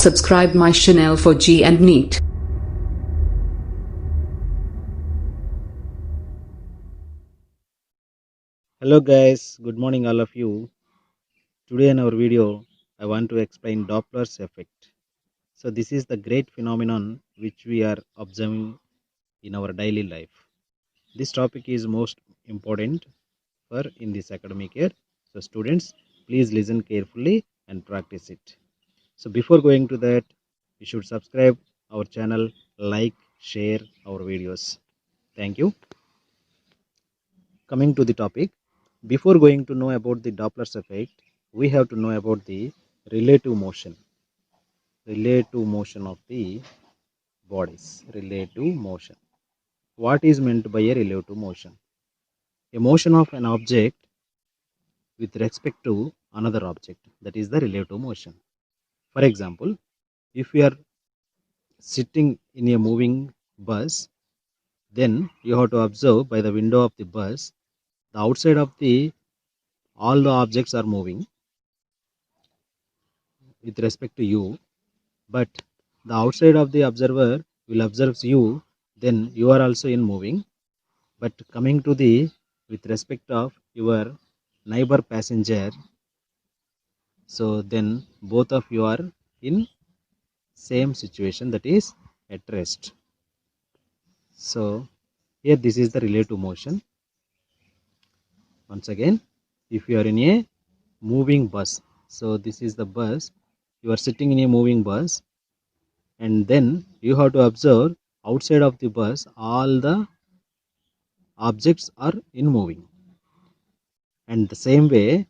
subscribe my channel for G and NEET. Hello guys, good morning all of you. Today in our video, I want to explain Doppler's effect. So this is the great phenomenon which we are observing in our daily life. This topic is most important for in this academic year. So students, please listen carefully and practice it. So before going to that, you should subscribe our channel, like, share our videos. Thank you. Coming to the topic, before going to know about the Doppler's effect, we have to know about the relative motion of the bodies. Relative motion. What is meant by a relative motion? A motion of an object with respect to another object, that is the relative motion. For example, if we are sitting in a moving bus, then you have to observe by the window of the bus, the outside of the all the objects are moving with respect to you, but the outside of the observer will observe you, then you are also in moving. But coming to the with respect of your neighbor passenger, so then both of you are in same situation, that is at rest. So here this is the relative motion. Once again, if you are in a moving bus, so this is the bus, you are sitting in a moving bus, and then you have to observe outside of the bus all the objects are in moving, and the same way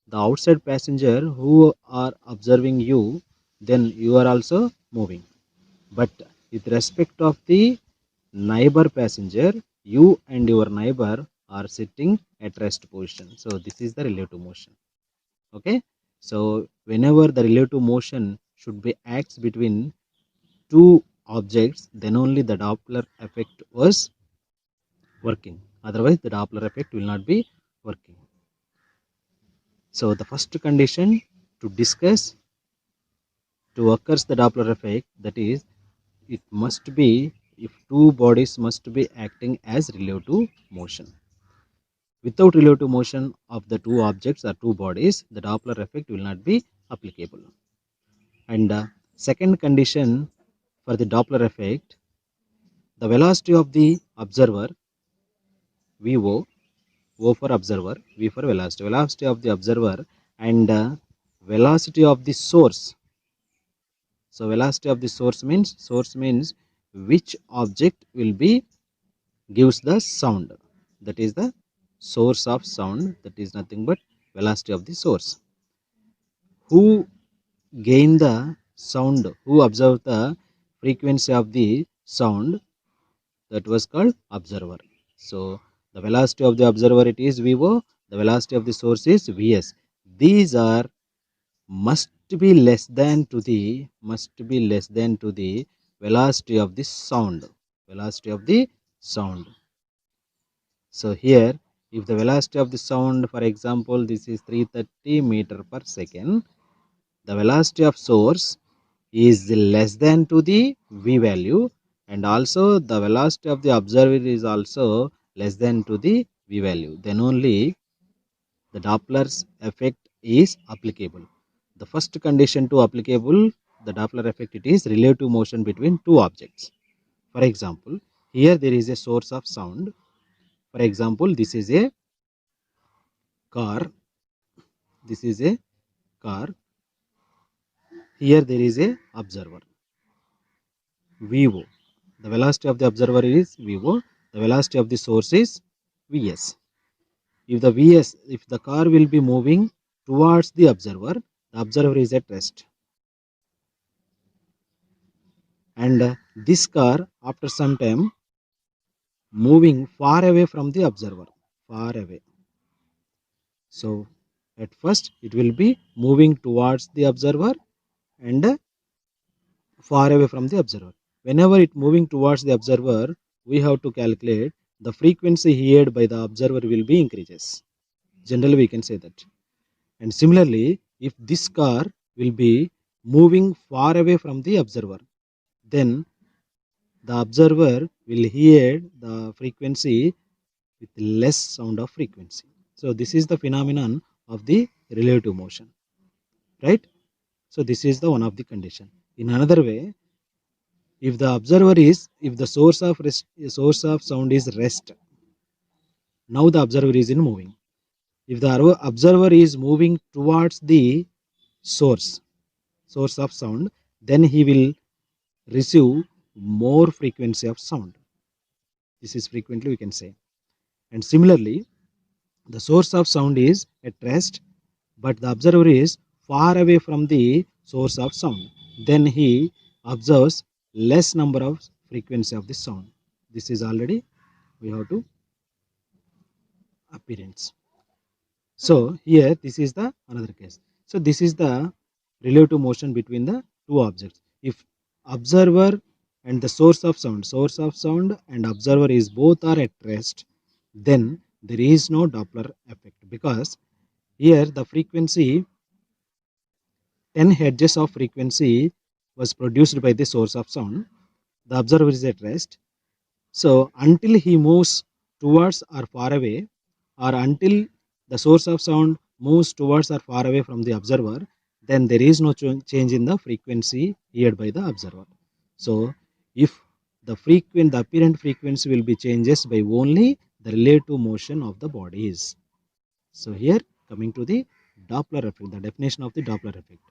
the outside passenger who are observing you, then you are also moving. But with respect of the neighbor passenger, you and your neighbor are sitting at rest position. So this is the relative motion. Okay, so whenever the relative motion should be acts between two objects, then only the Doppler effect was working. Otherwise the Doppler effect will not be working. So the first condition to discuss to occurs the Doppler effect, that is, it must be if two bodies must be acting as relative motion. Without relative motion of the two objects or two bodies, the Doppler effect will not be applicable. And second condition for the Doppler effect, the velocity of the observer, VO, O for observer, V for velocity of the observer, and velocity of the source. So velocity of the source means which object will be gives the sound, that is the source of sound, that is nothing but velocity of the source. Who gain the sound, who observe the frequency of the sound, that was called observer. So the velocity of the observer, it is VO, the velocity of the source is VS. These are must be less than to the velocity of the sound, So here, if the velocity of the sound, for example, this is 330 meter per second, the velocity of source is less than to the V value, and also the velocity of the observer is also less than to the V value. Then only the Doppler's effect is applicable. The first condition to applicable the Doppler effect, it is relative motion between two objects. For example, here there is a source of sound. For example, this is a car. This is a car. Here there is a observer. VO. The velocity of the observer is VO. The velocity of the source is VS. If the car will be moving towards the observer is at rest. And this car, after some time, moving far away from the observer, far away. So at first it will be moving towards the observer and far away from the observer. Whenever it moving towards the observer, we have to calculate the frequency heard by the observer will be increases. Generally we can say that. And similarly, if this car will be moving far away from the observer. Then the observer will hear the frequency with less sound of frequency. So this is the phenomenon of the relative motion, right? So this is the one of the condition. In another way, if the source of sound is rest, now the observer is in moving. If the observer is moving towards the source source of sound, then he will receive more frequency of sound. This is frequently we can say. And similarly, the source of sound is at rest, but the observer is far away from the source of sound. Then he observes less number of frequency of the sound. This is already we have to appearance. So here this is the another case. So this is the relative motion between the two objects. If observer and the source of sound and observer is both are at rest, then there is no Doppler effect, because here the frequency 10 hertz of frequency was produced by the source of sound. The observer is at rest. So until he moves towards or far away, or until the source of sound moves towards or far away from the observer, then there is no change in the frequency heard by the observer. So if the apparent frequency will be changes by only the relative motion of the bodies. So here coming to the Doppler effect, the definition of the Doppler effect.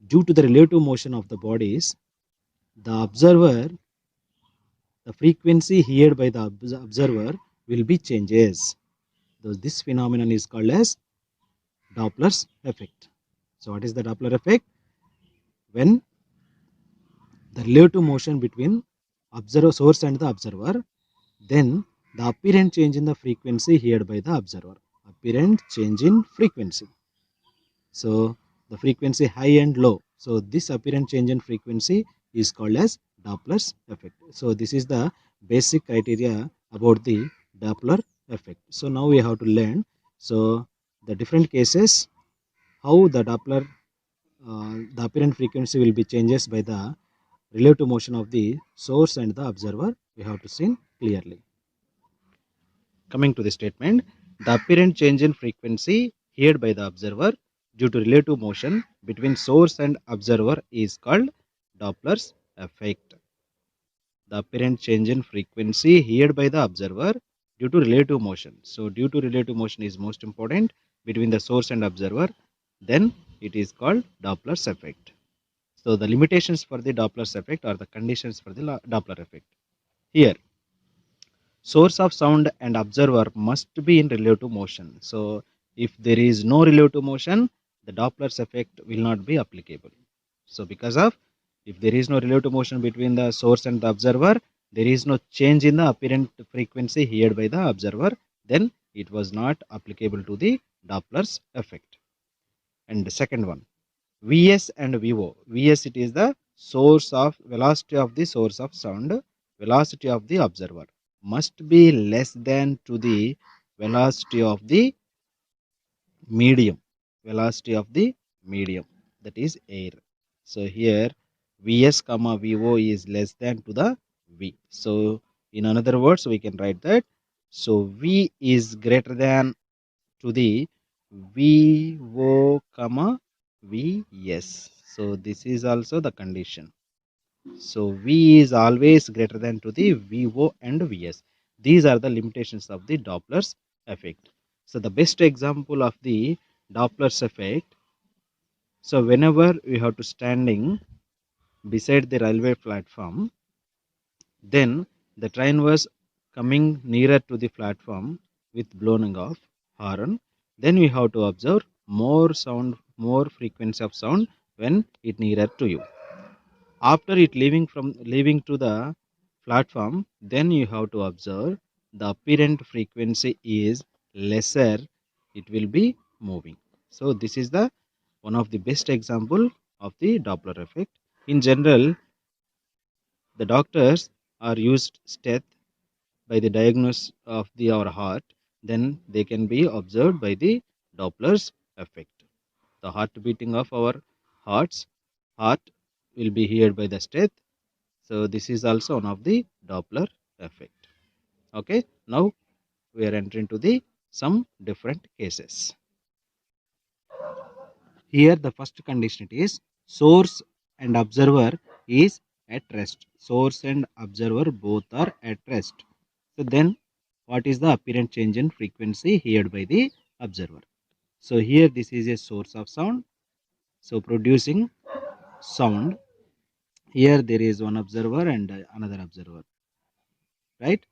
Due to the relative motion of the bodies, the observer, the frequency heard by the observer will be changes. So this phenomenon is called as Doppler's effect. So what is the Doppler effect? When the relative motion between observer source and the observer, then the apparent change in the frequency heard by the observer. Apparent change in frequency. So the frequency high and low. So this apparent change in frequency is called as Doppler's effect. So this is the basic criteria about the Doppler effect. So now we have to learn. So the different cases, how the apparent frequency will be changes by the relative motion of the source and the observer. We have to see clearly. Coming to the statement, the apparent change in frequency heard by the observer due to relative motion between source and observer is called Doppler's effect. The apparent change in frequency heard by the observer due to relative motion. So due to relative motion is most important between the source and observer, then it is called Doppler's effect. So the limitations for the Doppler's effect are the conditions for the Doppler effect. Here, source of sound and observer must be in relative motion. So if there is no relative motion, the Doppler's effect will not be applicable. So because of, if there is no relative motion between the source and the observer, there is no change in the apparent frequency heard by the observer, then it was not applicable to the Doppler's effect. And the second one, Vs and Vo. Vs, it is the source of velocity of the source of sound, velocity of the observer must be less than to the velocity of the medium, velocity of the medium, that is air. So here Vs comma Vo is less than to the V. So in another words we can write that, so V is greater than to the Vo comma Vs. So this is also the condition. So V is always greater than to the Vo and Vs. These are the limitations of the Doppler's effect. So the best example of the Doppler's effect, so whenever we have to standing beside the railway platform, then the train was coming nearer to the platform with blowing of horn, then we have to observe more sound, more frequency of sound when it nearer to you. After it leaving to the platform, then you have to observe the apparent frequency is lesser, it will be moving. So this is the one of the best example of the Doppler effect. In general, the doctors are used steth by the diagnosis of the our heart, then they can be observed by the Doppler's effect. The heart beating of our hearts heart will be here by the step. So this is also one of the Doppler effect. Okay, now we are entering to the some different cases. Here the first condition it is source and observer is at rest. Source and observer both are at rest. So then what is the apparent change in frequency heard by the observer? So here this is a source of sound. So producing sound. Here there is one observer and another observer. Right?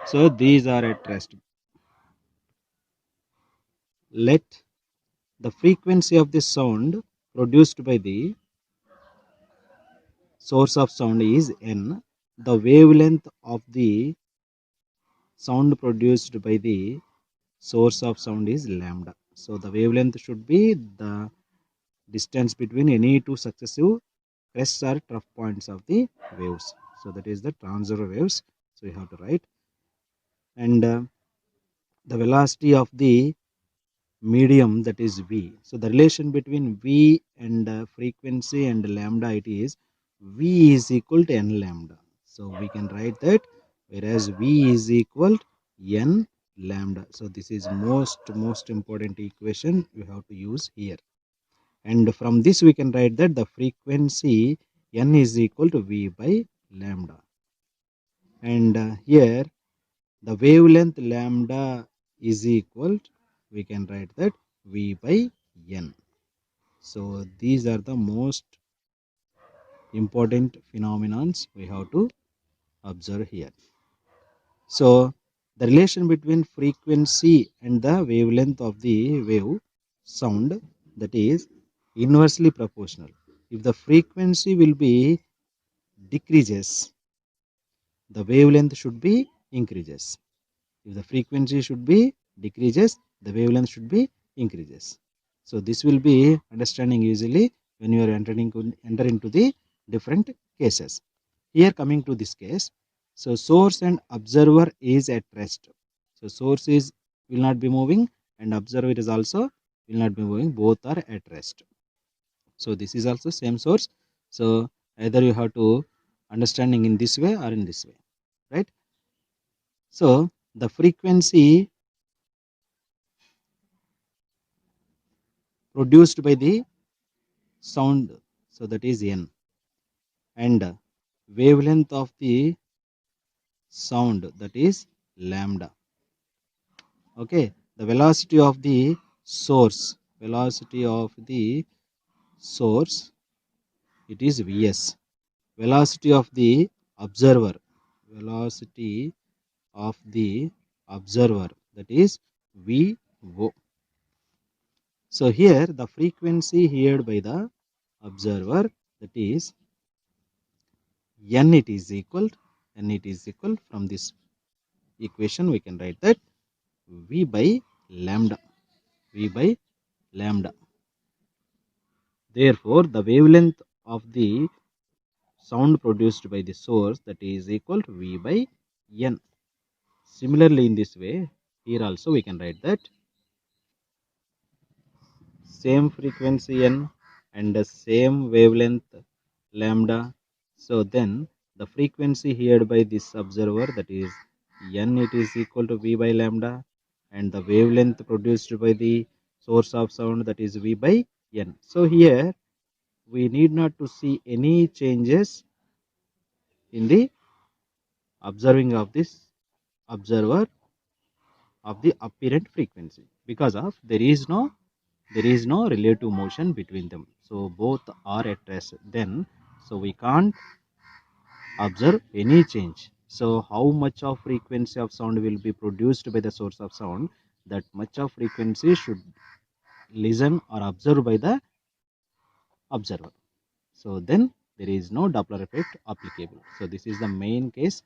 So these are at rest. Let the frequency of the sound produced by the source of sound is n. The wavelength of the sound produced by the source of sound is lambda. So the wavelength should be the distance between any two successive crests or trough points of the waves. So that is the transverse waves. So you have to write. And the velocity of the medium, that is v. So the relation between v and frequency and lambda, it is v is equal to n lambda. So we can write that, whereas v is equal to n lambda. So this is most important equation you have to use here. And from this we can write that the frequency n is equal to v by lambda. And here the wavelength lambda is equal to, we can write that v by n. So these are the most important phenomenons we have to observe here. So the relation between frequency and the wavelength of the wave sound, that is inversely proportional. If the frequency will be decreases, the wavelength should be increases. If the frequency should be decreases, the wavelength should be increases. So this will be understanding easily when you are enter into the different cases. Here coming to this case, so source and observer is at rest. So source is will not be moving and observer is also will not be moving. Both are at rest. So this is also same source. So either you have to understanding in this way or in this way, right? So the frequency produced by the sound, so that is n, and wavelength of the sound, that is lambda. Okay, the velocity of the source, it is vs. Velocity of the observer, that is vo. So here the frequency heard by the observer, that is n, it is equal from this equation we can write that v by lambda. Therefore the wavelength of the sound produced by the source, that is equal to v by n. Similarly in this way, here also we can write that same frequency n and the same wavelength lambda. So then the frequency heard by this observer, that is n, it is equal to v by lambda, and the wavelength produced by the source of sound, that is v by n. So here we need not to see any changes in the observing of this observer of the apparent frequency, because of there is no relative motion between them. So both are at rest. Then so we can't observe any change. So how much of frequency of sound will be produced by the source of sound, that much of frequency should listen or observe by the observer. So then there is no Doppler effect applicable. So this is the main case.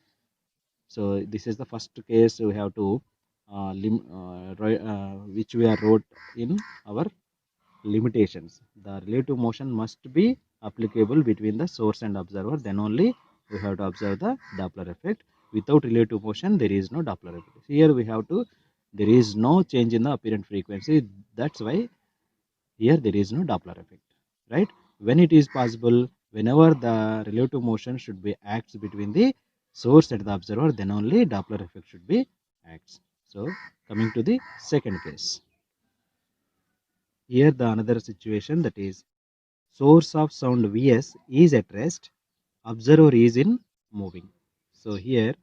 So this is the first case we have to which we are wrote in our limitations. The relative motion must be applicable between the source and observer, then only we have to observe the Doppler effect. Without relative motion there is no Doppler effect. Here we have to, there is no change in the apparent frequency, that's why here there is no Doppler effect, right? when it is possible, whenever the relative motion should be acts between the source and the observer, then only Doppler effect should be acts. So coming to the second case, here the another situation, that is source of sound Vs is at rest, observer is in moving. So here,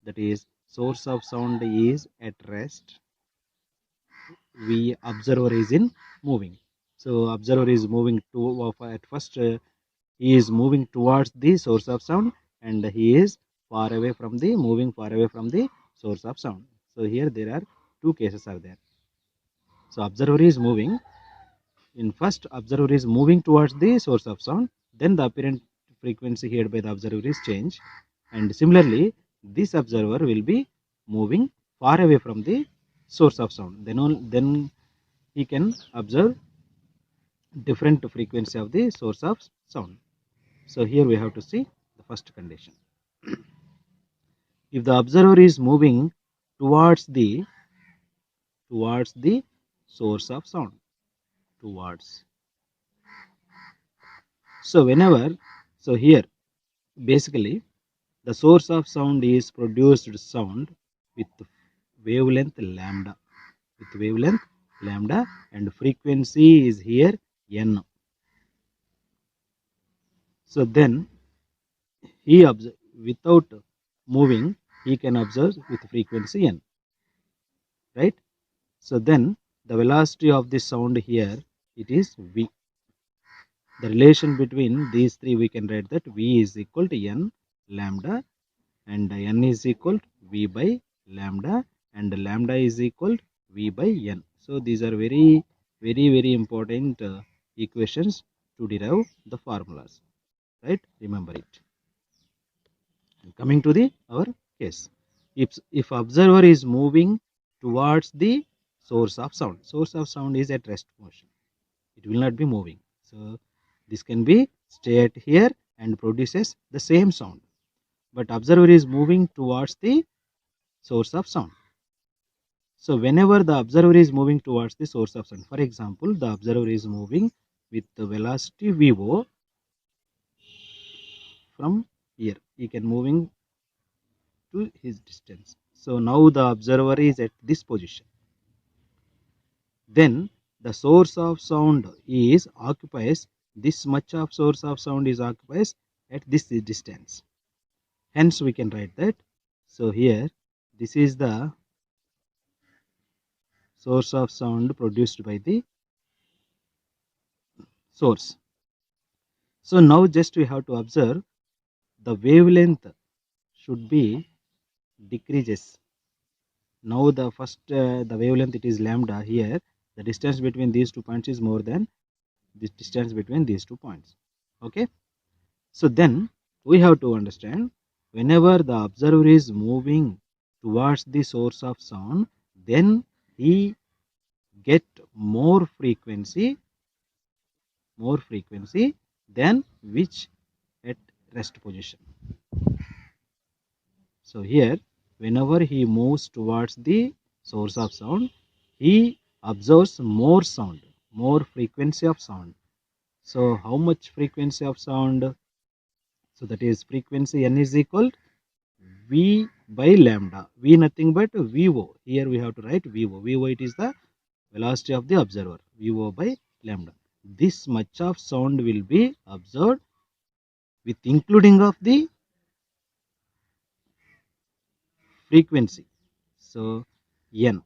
that is source of sound is at rest, observer is in moving. So observer is moving to at first he is moving towards the source of sound, and he is moving far away from the source of sound. So here there are two cases are there. So observer is moving. In first, observer is moving towards the source of sound, then the apparent frequency heard by the observer is changed, and similarly this observer will be moving far away from the source of sound. Then he can observe different frequency of the source of sound. So here we have to see the first condition. If the observer is moving towards the source of sound, towards. So here basically the source of sound is produced sound with wavelength lambda, and frequency is here n. So then he without moving, he can observe with frequency n, right? So then the velocity of this sound here, it is v. The relation between these three, we can write that v is equal to n lambda, and n is equal to v by lambda, and lambda is equal to v by n. So these are very important equations to derive the formulas, right? Remember it. Coming to the our case, if observer is moving towards the source of sound is at rest motion, it will not be moving. So this can be stay at here and produces the same sound, but observer is moving towards the source of sound. So whenever the observer is moving towards the source of sound, for example, the observer is moving with the velocity VO from here, he can moving to his distance. So now the observer is at this position. Then the source of sound is occupies this much of source of sound is occupies at this distance. Hence we can write that. So here this is the source of sound produced by the source. So now just we have to observe the wavelength should be decreases. Now the first the wavelength, it is lambda. Here the distance between these 2 points is more than this distance between these 2 points. Okay, so then we have to understand, whenever the observer is moving towards the source of sound, then he get more frequency than which at rest position. So here whenever he moves towards the source of sound, he observes more sound, more frequency of sound. So how much frequency of sound? So that is frequency n is equal v by lambda. V nothing but VO. Here we have to write VO. VO, it is the velocity of the observer. VO by lambda. This much of sound will be observed with including of the frequency. So n.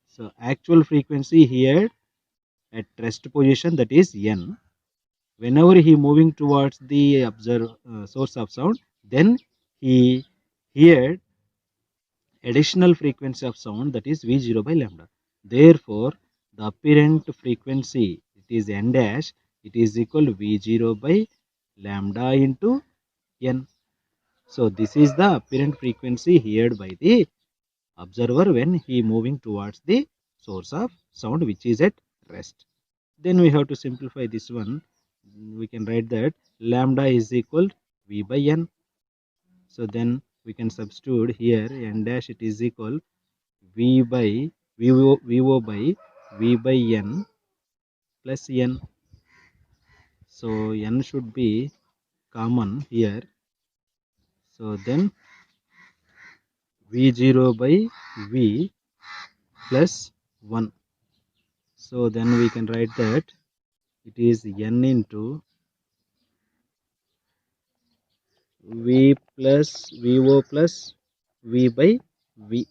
So actual frequency here at rest position, that is n. Whenever he moving towards the source of sound, then he heard additional frequency of sound, that is v0 by lambda. Therefore the apparent frequency, it is n dash, it is equal to v0 by lambda into n. So this is the apparent frequency heard by the observer when he moving towards the source of sound, which is at rest. Then we have to simplify this one. We can write that lambda is equal to v by n. So then we can substitute here n dash, it is equal v by VO by v by n plus n. So n should be common here. So then v0 by v plus 1. So then we can write that it is n into v plus vo plus v by v.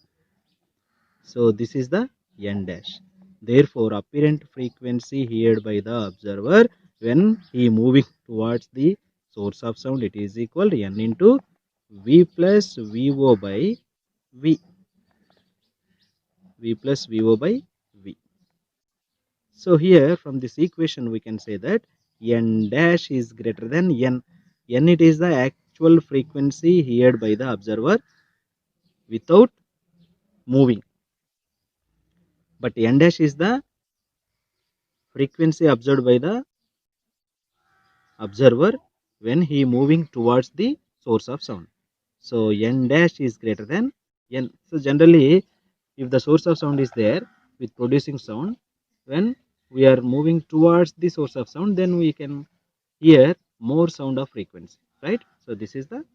So this is the n dash. Therefore, apparent frequency heard by the observer when he moving towards the source of sound, it is equal to n into v plus vo by v. v plus vo by v. So here from this equation we can say that n dash is greater than n. N, it is the actual frequency heard by the observer without moving. But n dash is the frequency observed by the observer when he moving towards the source of sound. So n dash is greater than n. So generally, if the source of sound is there with producing sound, when we are moving towards the source of sound, then we can hear more sound of frequency, right? So this is the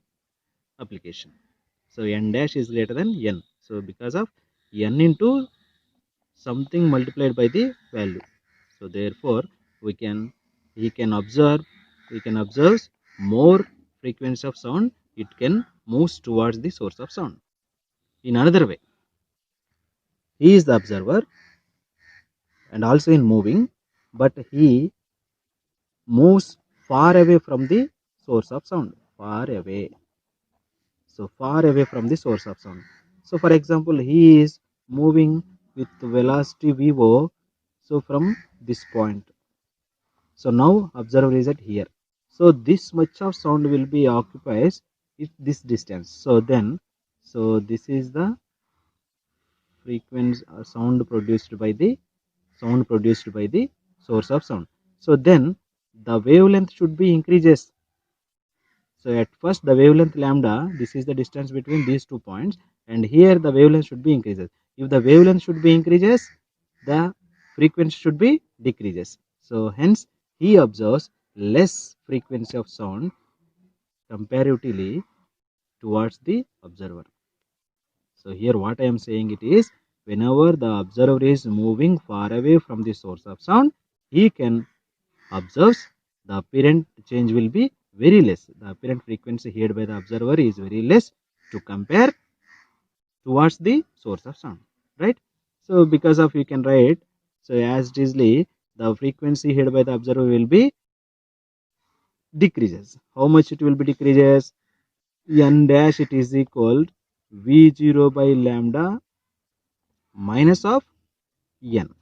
application. So n dash is greater than n. So because of n into something multiplied by the value. So therefore we can observe more frequency of sound, it can move towards the source of sound. In another way, he is the observer and also in moving, but he moves far away from the source of sound, far away. So far away from the source of sound. So for example, he is moving with velocity vo, so from this point. So now observer is at here. So this much of sound will be occupies if this distance. So then, so this is the frequency sound produced by the source of sound. So then the wavelength should be increases. So at first the wavelength lambda, this is the distance between these 2 points, and here the wavelength should be increases. If the wavelength should be increases, the frequency should be decreases. So hence he observes less frequency of sound comparatively towards the observer. So here what I am saying it is, whenever the observer is moving far away from the source of sound, he can observe the apparent change will be very less. The apparent frequency heard by the observer is very less to compare towards the source of sound, right? So because of you can write, so as it is the frequency heard by the observer will be decreases. How much it will be decreases? N dash it is equal v0 by lambda minus of n.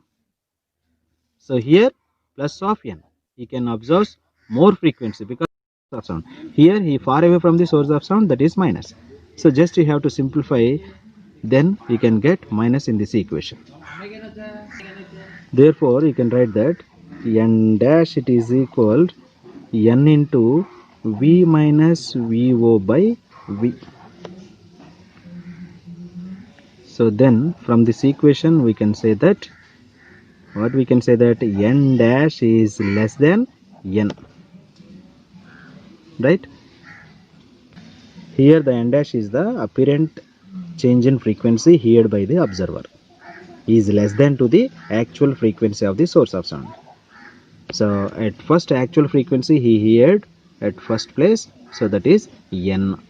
So here plus of n, he can observe more frequency because of sound. Here he far away from the source of sound, that is minus. So just you have to simplify, then you can get minus in this equation. Therefore you can write that n dash it is equal n into v minus vo by v. So then from this equation we can say that n dash is less than n, right? Here the n dash is the apparent change in frequency heard by the observer, is less than to the actual frequency of the source of sound. So at first actual frequency he heard at first place, so that is n.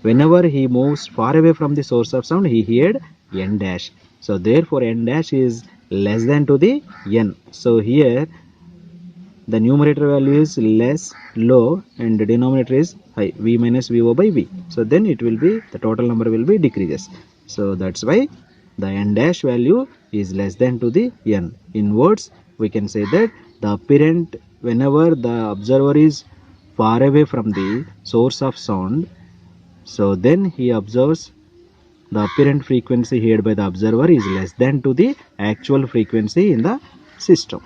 Whenever he moves far away from the source of sound, he heard n dash. So therefore n dash is less than to the n. So here the numerator value is low and the denominator is high, v minus vo by v. So then it will be, the total number will be decreases. So that's why the n dash value is less than to the n. In words we can say that the apparent, whenever the observer is far away from the source of sound, so then he observes the apparent frequency heard by the observer is less than to the actual frequency in the system,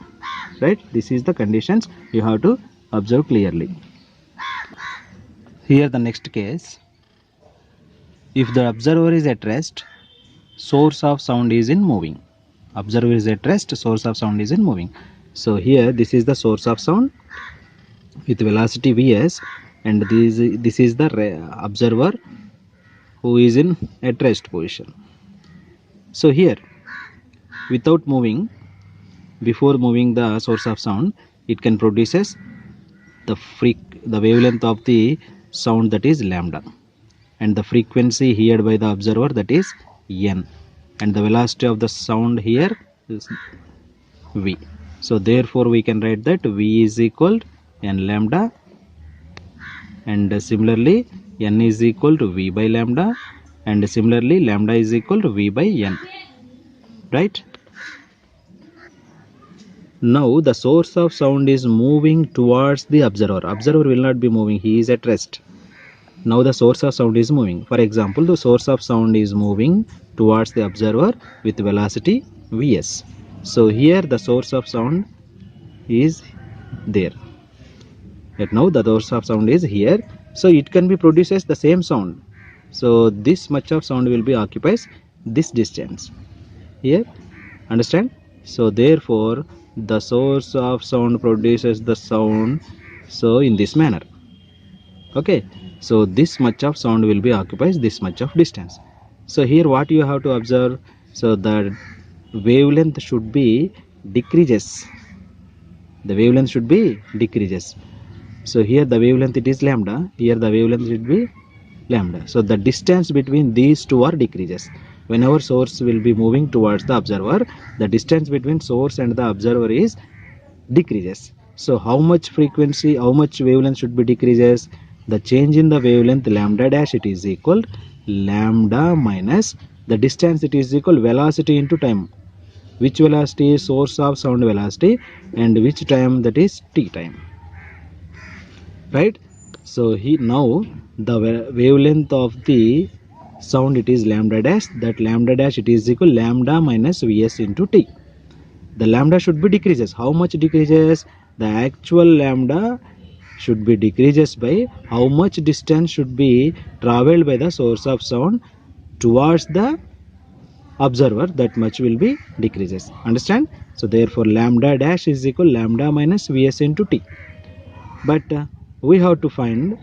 right? This is the conditions you have to observe clearly. Here the next case, if the observer is at rest, source of sound is in moving. Observer is at rest, source of sound is in moving. So here this is the source of sound with velocity vs, and this is the observer who is in at rest position. So here, without moving, before moving the source of sound, it can produces the wavelength of the sound, that is lambda, and the frequency heard by the observer, that is n, and the velocity of the sound here is v. So therefore we can write that v is equal to n lambda, and similarly n is equal to v by lambda, and similarly lambda is equal to v by n, right? Now the source of sound is moving towards the observer. Observer will not be moving, he is at rest. Now the source of sound is moving. For example, the source of sound is moving towards the observer with velocity vs. So here the source of sound is there. Yet now the source of sound is here. So it can be produces the same sound. So this much of sound will be occupies this distance. Here, understand? So therefore the source of sound produces the sound, so in this manner. Okay, so this much of sound will be occupies this much of distance. So here what you have to observe, so the wavelength should be decreases. The wavelength should be decreases. So here the wavelength it is lambda, here the wavelength should be lambda. So the distance between these two are decreases. Whenever source will be moving towards the observer, the distance between source and the observer is decreases. So how much frequency, how much wavelength should be decreases? The change in the wavelength lambda dash, it is equal lambda minus the distance, it is equal velocity into time. Which velocity is source of sound velocity, and which time, that is t time, right? So now the wavelength of the sound, it is lambda dash, that lambda dash it is equal lambda minus vs into t. The lambda should be decreases. How much decreases? The actual lambda should be decreases by how much distance should be traveled by the source of sound towards the observer, that much will be decreases. Understand? So therefore lambda dash is equal lambda minus vs into t. But we have to find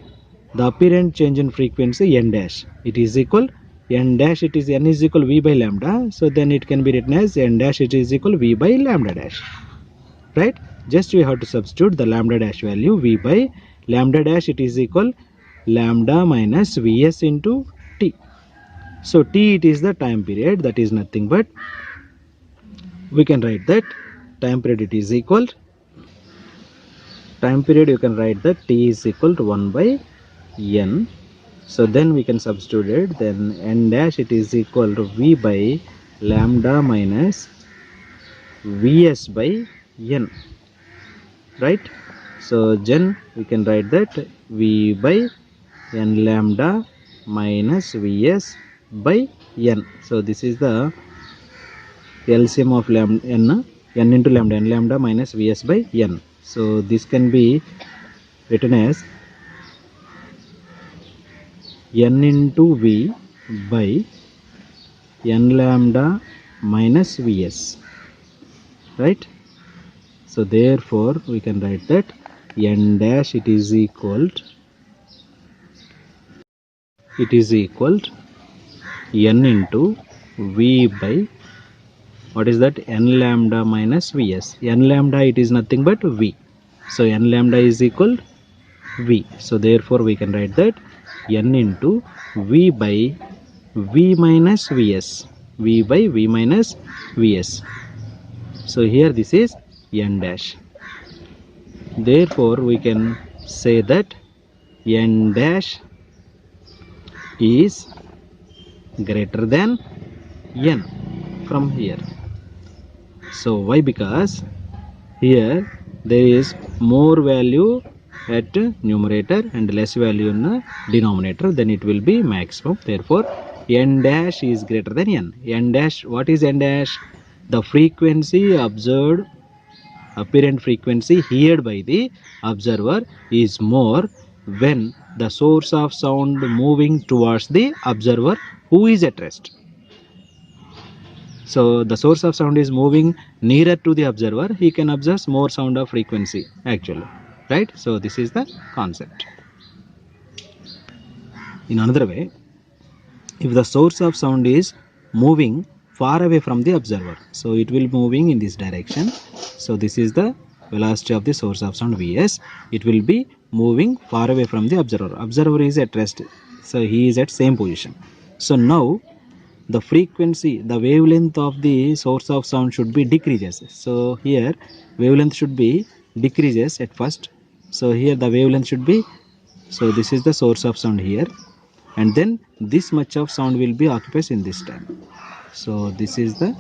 the apparent change in frequency n dash. It is equal n dash, it is n is equal v by lambda. So then it can be written as n dash, it is equal v by lambda dash, right? Just we have to substitute the lambda dash value, v by lambda dash, it is equal lambda minus vs into t. So t, it is the time period, that is nothing but, we can write that time period, it is equal time period, you can write that t is equal to 1 by n. So then we can substitute it, then n dash, it is equal to v by lambda minus vs by n, right? So then we can write that v by n lambda minus vs by n. So this is the LCM of lambda n into lambda, n lambda minus vs by n. So this can be written as n into v by n lambda minus vs, right? So therefore we can write that n dash, it is equal to n into v by, what is that, n lambda minus vs. N lambda, it is nothing but v. So n lambda is equal v. So therefore we can write that n into v by v minus vs, v by v minus vs. So here this is n dash. Therefore we can say that n dash is greater than n from here. So why? Because here there is more value at numerator and less value in the denominator, then it will be maximum. Therefore n dash is greater than n. N dash, what is n dash? The frequency observed, apparent frequency heard by the observer is more when the source of sound moving towards the observer who is at rest. So the source of sound is moving nearer to the observer, he can observe more sound of frequency actually, right? So this is the concept. In another way, if the source of sound is moving far away from the observer, so it will moving in this direction. So this is the velocity of the source of sound Vs. It will be moving far away from the observer. Observer is at rest, so he is at same position. So now the frequency, the wavelength of the source of sound should be decreases. So here wavelength should be decreases at first. So here the wavelength should be, so this is the source of sound here, and then this much of sound will be occupies in this time. So this is the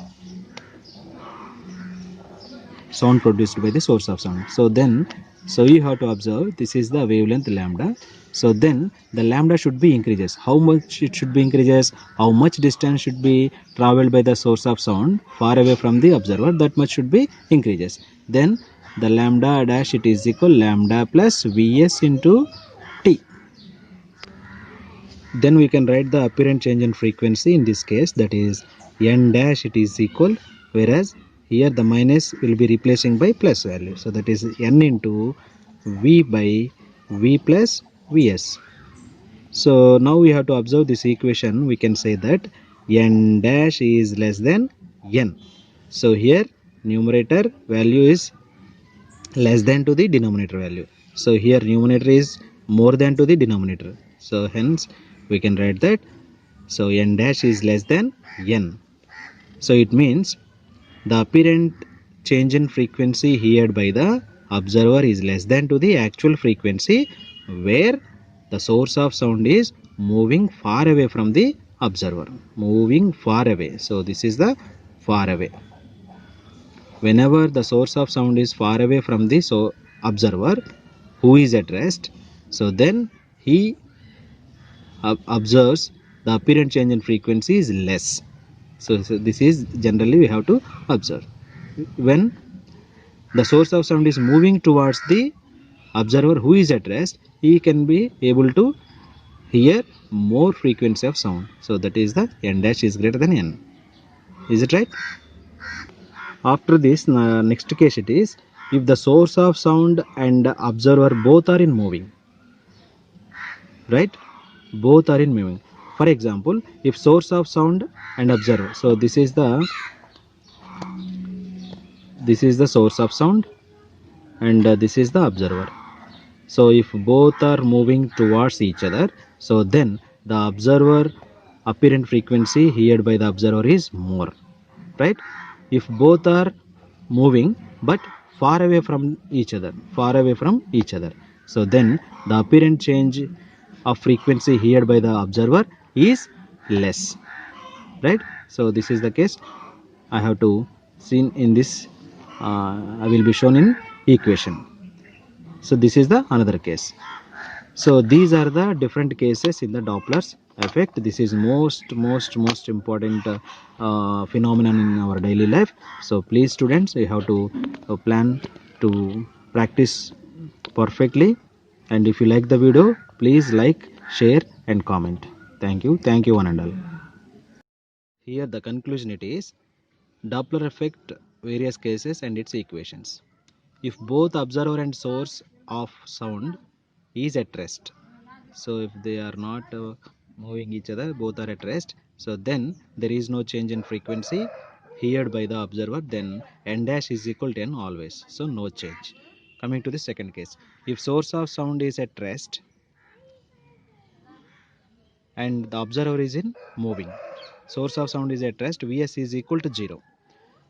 sound produced by the source of sound. So then, so you have to observe this is the wavelength lambda. So then the lambda should be increases. How much it should be increases? How much distance should be traveled by the source of sound far away from the observer, that much should be increases. Then the lambda dash, it is equal lambda plus Vs into t. Then we can write the apparent change in frequency in this case, that is n dash, it is equal, whereas here the minus will be replacing by plus value, so that is n into v by v plus vs. So now we have to observe this equation. We can say that n dash is less than n. So here numerator value is less than to the denominator value. So here numerator is more than to the denominator. So hence we can write that, so n dash is less than n. So it means the apparent change in frequency heard by the observer is less than to the actual frequency where the source of sound is moving far away from the observer, moving far away. So this is the far away. Whenever the source of sound is far away from the observer who is at rest, so then he observes the apparent change in frequency is less. So this is generally we have to observe. When the source of sound is moving towards the observer who is at rest, he can be able to hear more frequency of sound. So that is the n dash is greater than n. Is it right? After this, next case it is if the source of sound and observer both are in moving, right? Both are in moving. For example, if source of sound and observer, so this is the source of sound and this is the observer. So if both are moving towards each other, so then the observer apparent frequency heard by the observer is more, right? If both are moving but far away from each other, so then the apparent change of frequency heard by the observer is less, right? So this is the case. I have to see in this, I will be shown in equation. So this is the another case. So these are the different cases in the Doppler's effect. This is most important phenomenon in our daily life. So please students, you have to plan to practice perfectly, and if you like the video, please like, share and comment. Thank you one and all. Here the conclusion it is Doppler effect, various cases and its equations. If both observer and source of sound is at rest, so if they are not moving each other, both are at rest, so then there is no change in frequency heard by the observer, then n dash is equal to n always, so no change. Coming to the second case, if source of sound is at rest and the observer is in moving, source of sound is at rest, Vs is equal to 0.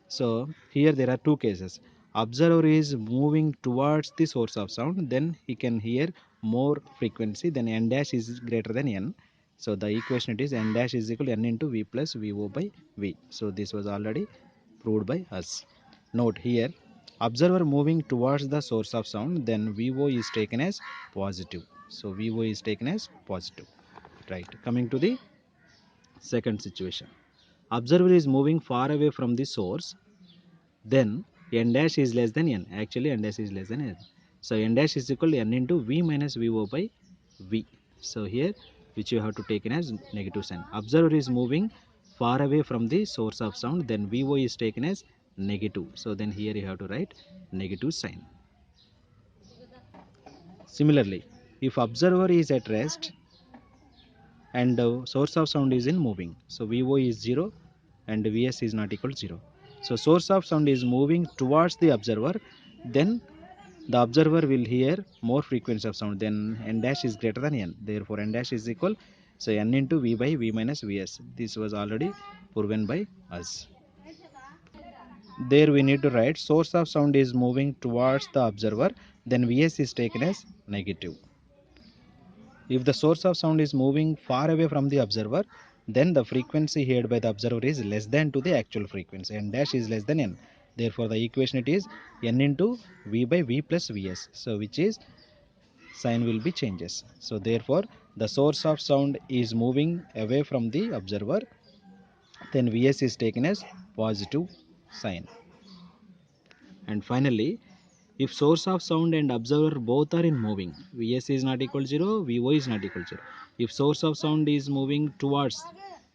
So here there are two cases. Observer is moving towards the source of sound, then he can hear more frequency, then n dash is greater than n. So the equation it is n dash is equal to n into v plus vo by v. So this was already proved by us. Note here, observer moving towards the source of sound, then vo is taken as positive. So vo is taken as positive, right? Coming to the second situation, observer is moving far away from the source, then n dash is less than n. Actually n dash is less than n. So n dash is equal to n into v minus vo by v. So here which you have to take in as negative sign. Observer is moving far away from the source of sound, then VO is taken as negative. So then here you have to write negative sign. Similarly, if observer is at rest and the source of sound is in moving, so VO is 0 and Vs is not equal to 0. So source of sound is moving towards the observer, then the observer will hear more frequency of sound, then n dash is greater than n, therefore n dash is equal, so n into V by V minus Vs. This was already proven by us. There we need to write source of sound is moving towards the observer, then Vs is taken as negative. If the source of sound is moving far away from the observer, then the frequency heard by the observer is less than to the actual frequency, n dash is less than n. Therefore the equation it is n into V by V plus Vs, so which is sign will be changes. So therefore the source of sound is moving away from the observer, then Vs is taken as positive sign. And finally, if source of sound and observer both are in moving, Vs is not equal to 0, Vo is not equal to 0. If source of sound is moving towards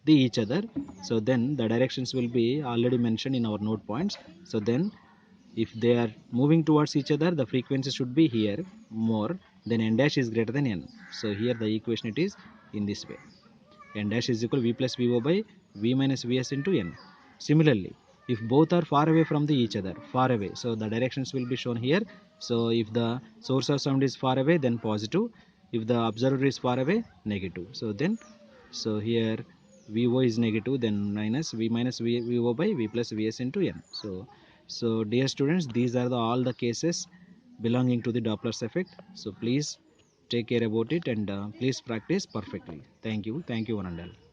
the each other, so then the directions will be already mentioned in our note points. So then if they are moving towards each other, the frequency should be here more, then n dash is greater than n. So here the equation it is in this way. N dash is equal V plus Vo by V minus Vs into n. Similarly, if both are far away from the each other, far away, so the directions will be shown here. So if the source of sound is far away, then positive. If the observer is far away, negative. So then, so here Vo is negative, then minus V minus Vo by V plus Vs into n. So dear students, these are all the cases belonging to the Doppler's effect. So please take care about it and please practice perfectly. Thank you one and all.